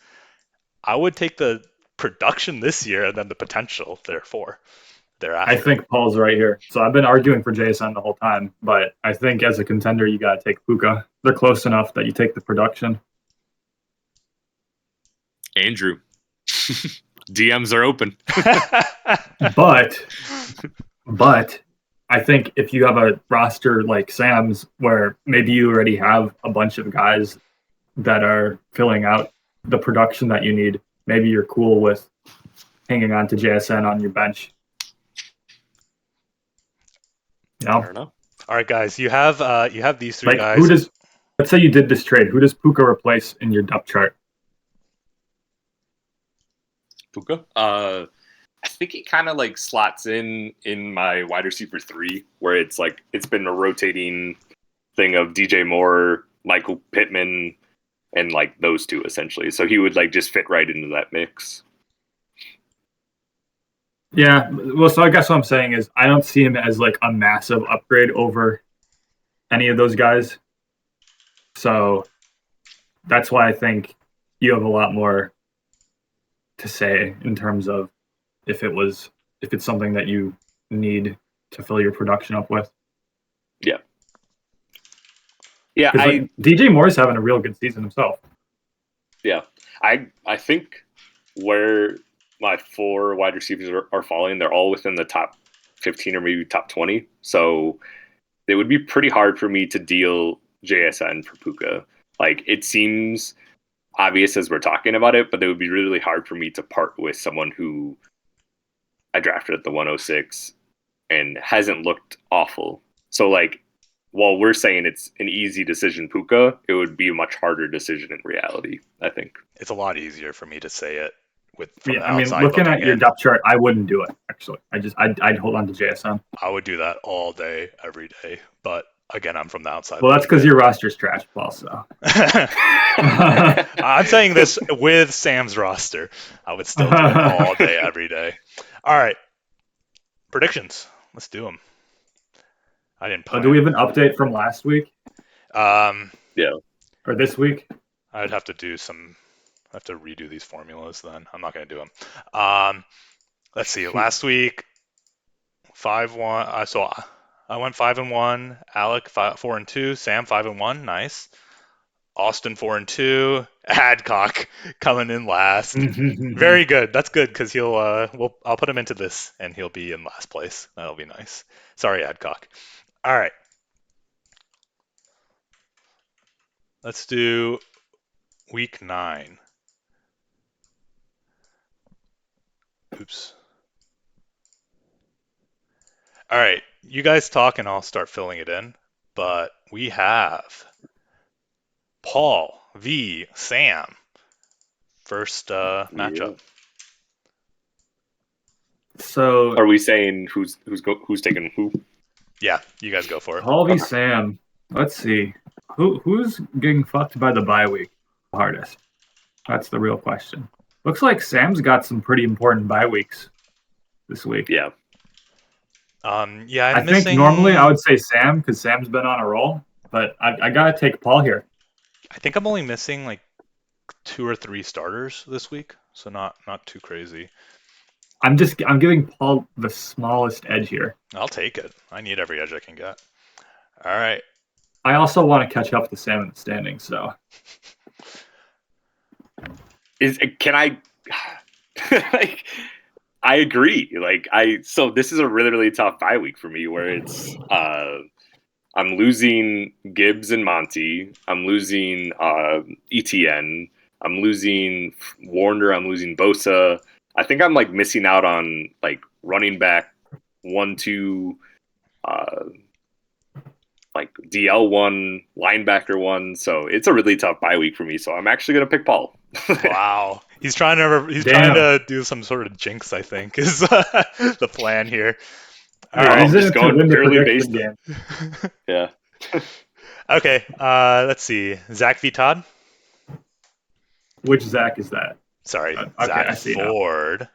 I would take the production this year and then the potential, therefore, I thereafter. think Paul's right here. So I've been arguing for JSN the whole time, but I think as a contender, you got to take Puka. They're close enough that you take the production. Andrew, DMs are open. But I think if you have a roster like Sam's, where maybe you already have a bunch of guys that are filling out the production that you need, maybe you're cool with hanging on to JSN on your bench. You I know, don't know. All right, guys, you have these three like guys. who does? Let's say you did this trade. Who does Puka replace in your depth chart? Puka. I think he kind of like slots in my wide receiver 3, where it's like it's been a rotating thing of DJ Moore, Michael Pittman, and like those two essentially. So he would like just fit right into that mix. Yeah, well, so I guess what I'm saying is I don't see him as like a massive upgrade over any of those guys. So that's why I think you have a lot more to say in terms of if it's something that you need to fill your production up with. Yeah. Yeah, Because like DJ Moore's having a real good season himself. Yeah, I think where my 4 wide receivers are falling, they're all within the top 15 or maybe top 20. So it would be pretty hard for me to deal JSN for Puka. Like it seems obvious as we're talking about it, but it would be really hard for me to part with someone who I drafted at the 106 and hasn't looked awful. So like while we're saying it's an easy decision, Puka, it would be a much harder decision in reality, I think. It's a lot easier for me to say it from Yeah, the I mean, outside looking looking at your in. depth chart, I wouldn't do it actually. I'd hold on to JSN. I would do that all day, every day. But again, I'm from the outside. Well, that's looking because in. your roster's trash, Paul. So I'm saying this with Sam's roster. I would still do it all day, every day. All right, predictions. Let's do them. I didn't plan. do we have an update from last week Yeah. or this week? I'd have to do some. I have to redo these formulas. Then I'm not going to do them. Let's see. Last week, 5-1. So I went 5-1. Alec 4-2. Sam 5-1. Nice. Austin 4-2. Adcock coming in last. Very good. That's good because I'll put him into this and he'll be in last place. That'll be nice. Sorry, Adcock. All right. Let's do week 9. Oops. All right. You guys talk and I'll start filling it in. But we have Paul v. Sam. First matchup. So Are we saying who's taking who? Yeah, you guys go for it. Paul v. Sam. Let's see. Who's getting fucked by the bye week the hardest? That's the real question. Looks like Sam's got some pretty important bye weeks this week. Yeah. Yeah, I think normally I would say Sam because Sam's been on a roll, but I gotta take Paul here. I think I'm only missing like 2 or 3 starters this week, so not too crazy. I'm giving Paul the smallest edge here. I'll take it. I need every edge I can get. All right. I also want to catch up to Sam in the standings, so Can I? Like, I agree. So this is a really really tough bye week for me, where it's I'm losing Gibbs and Monty. I'm losing ETN. I'm losing Warner. I'm losing Bosa. I think I'm like missing out on like running back 1, 2, uh, like DL1, linebacker 1. So it's a really tough bye week for me. So I'm actually gonna pick Paul. Wow. He's trying damn. to do some sort of jinx, I think, is the plan here. All Yeah, right. he's in Just it to going win the purely prediction based. game. Yeah. Okay. Let's see. Zach v. Todd. Which Zach is that? Sorry, Okay, Zach I see now. Ford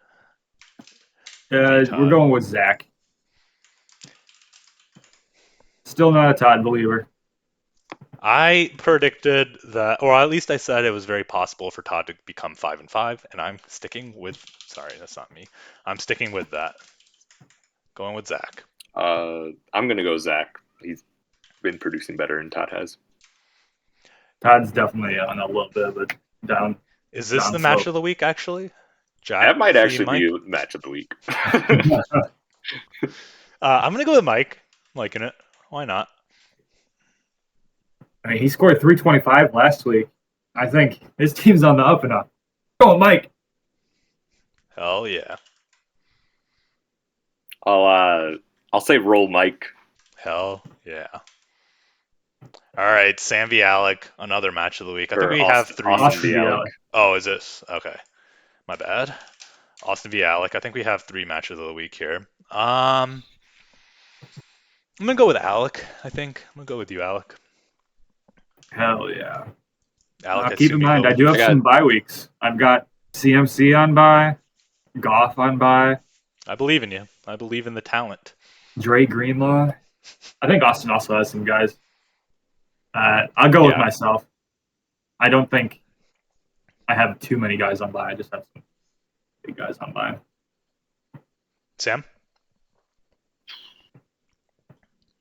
v. We're Todd. going with Zach. Still not a Todd believer. I predicted that, or at least I said it was very possible for Todd to become 5-5, and I'm sticking with. Sorry, that's not me. I'm sticking with that. Going with Zach. I'm gonna go Zach. He's been producing better than Todd has. Todd's definitely on a little bit of a down. Is this the match of the week, actually? Jack That might v. actually Mike? be match of the week. I'm going to go with Mike. I'm liking it. Why not? I mean, he scored 325 last week. I think his team's on the up and up. Go, Mike. Hell yeah. I'll say roll Mike. Hell yeah. All right, Sam v. Alec, another match of the week. I think Or we have three. Austin v. Alec. Oh, is this? Okay. My bad. Austin v. Alec. I think we have three matches of the week here. I'm gonna go with Alec. I think I'm gonna go with you, Alec. Hell yeah. Alec has Keep too in many mind, I votes. do have some bye weeks. I've got CMC on bye, Goff on bye, I believe in you. I believe in the talent. Dre Greenlaw. I think Austin also has some guys. I'll go with Yeah. myself. I don't think I have too many guys on bye. I just have some big guys on bye. Sam?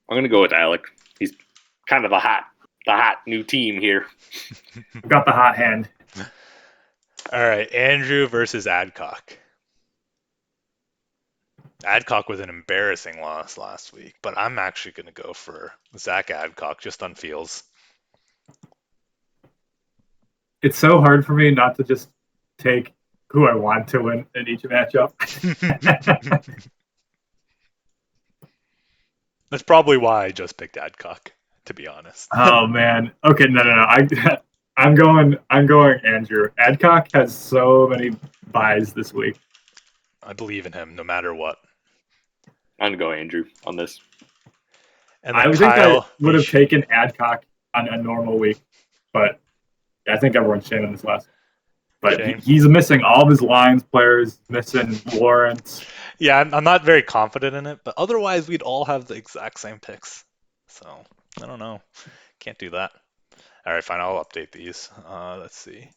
I'm gonna go with Alec. He's kind of the hot new team here. I've got the hot hand. All right, Andrew versus Adcock. Adcock with an embarrassing loss last week, but I'm actually going to go for Zach Adcock just on feels. It's so hard for me not to just take who I want to win in each matchup. That's probably why I just picked Adcock, to be honest. Oh man. Okay, no. I'm going Andrew. Adcock has so many buys this week. I believe in him no matter what. I'm gonna go Andrew on this. And I then think I Kyle would have Bish- taken Adcock on a normal week, but I think everyone's Shane on this last. But Shane. he's missing all of his Lions players, missing Lawrence. Yeah, I'm not very confident in it, but otherwise we'd all have the exact same picks. So, I don't know. Can't do that. All right, fine. I'll update these. Let's see.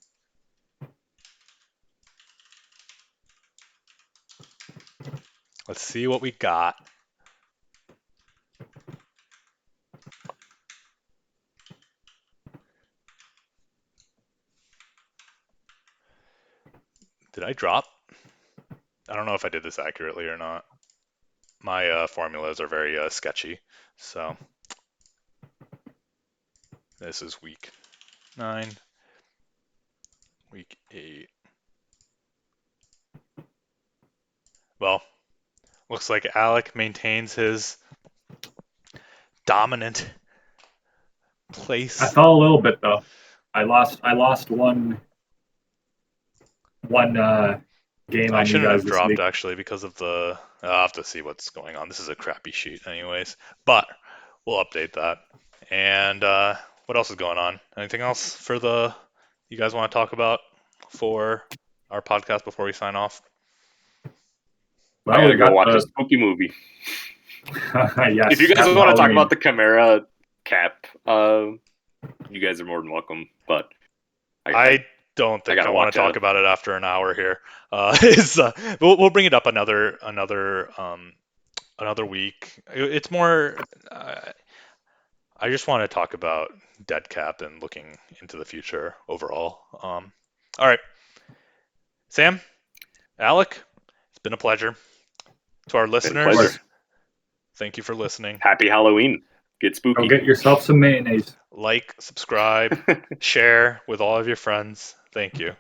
Let's see what we got. Did I drop? I don't know if I did this accurately or not. My formulas are very sketchy. So this is week 9, week 8. Well, looks like Alec maintains his dominant place. I fell a little bit though. I lost one game I on you shouldn't guys have this dropped week. actually because of the. I'll have to see what's going on. This is a crappy sheet, anyways. But we'll update that. And what else is going on? Anything else for the you guys want to talk about for our podcast before we sign off? Well, I we gotta go got watch the a spooky movie. yes. If you guys happy want to talk Halloween. about the Chimera cap, you guys are more than welcome. But I don't think I gotta want watch to talk it. about it after an hour here. We'll bring it up another week. It's more. I just want to talk about dead cap and looking into the future overall. All right, Sam, Alec, it's been a pleasure. To our Been a listeners, pleasure. thank you for listening. Happy Halloween. Get Go spooky. get yourself some mayonnaise. Like, subscribe, share with all of your friends. Thank you.